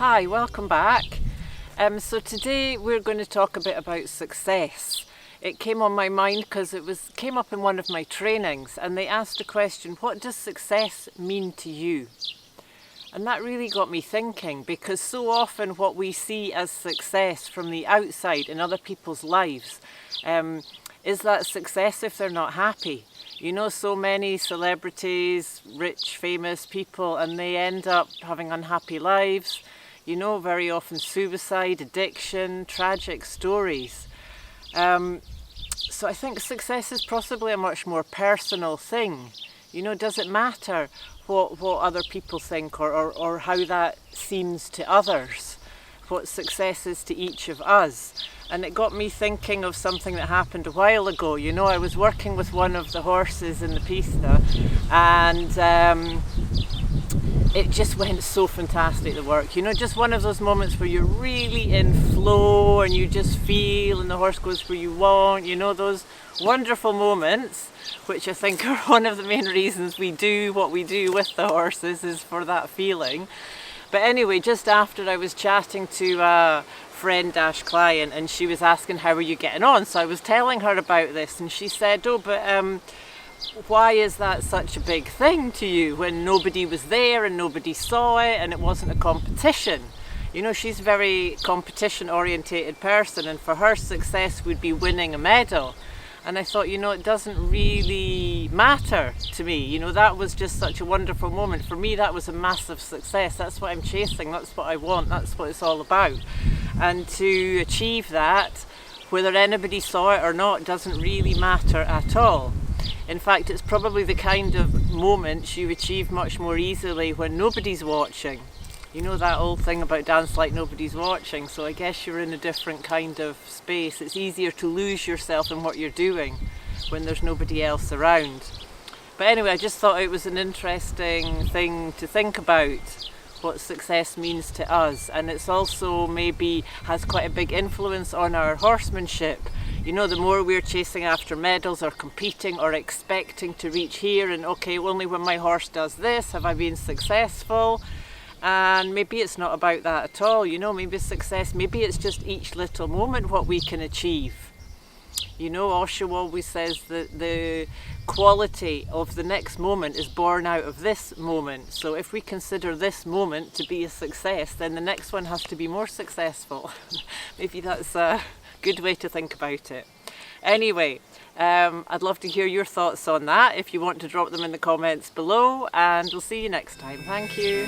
Hi, welcome back. So today we're going to talk a bit about success. It came on my mind because came up in one of my trainings, and they asked a question, what does success mean to you? And that really got me thinking, because so often what we see as success from the outside in other people's lives is that success if they're not happy. You know, so many celebrities, rich, famous people, and they end up having unhappy lives. You know, very often suicide, addiction, tragic stories. So I think success is possibly a much more personal thing. You know, does it matter what other people think or how that seems to others? What success is to each of us? And it got me thinking of something that happened a while ago. You know, I was working with one of the horses in the pista, and it just went so fantastic, the work. You know, just one of those moments where you're really in flow and you just feel and the horse goes where you want. You know, those wonderful moments, which I think are one of the main reasons we do what we do with the horses, is for that feeling. But anyway, just after, I was chatting to a friend-client, and she was asking, how are you getting on? So I was telling her about this, and she said, oh, but why is that such a big thing to you when nobody was there and nobody saw it and it wasn't a competition? You know, she's a very competition-orientated person, and for her, success would be winning a medal. And I thought, you know, it doesn't really matter to me. You know, that was just such a wonderful moment. For me, that was a massive success. That's what I'm chasing. That's what I want. That's what it's all about. And to achieve that, whether anybody saw it or not, doesn't really matter at all. In fact, it's probably the kind of moments you achieve much more easily when nobody's watching. You know that old thing about dance like nobody's watching, so I guess you're in a different kind of space. It's easier to lose yourself in what you're doing when there's nobody else around. But anyway, I just thought it was an interesting thing to think about, what success means to us. And it's also maybe has quite a big influence on our horsemanship. You know, the more we're chasing after medals or competing or expecting to reach here, and okay, only when my horse does this have I been successful. And maybe it's not about that at all, you know, maybe success, maybe it's just each little moment what we can achieve. You know, Osho always says that the quality of the next moment is born out of this moment. So if we consider this moment to be a success, then the next one has to be more successful. Maybe that's a good way to think about it. Anyway, I'd love to hear your thoughts on that if you want to drop them in the comments below, and we'll see you next time. Thank you.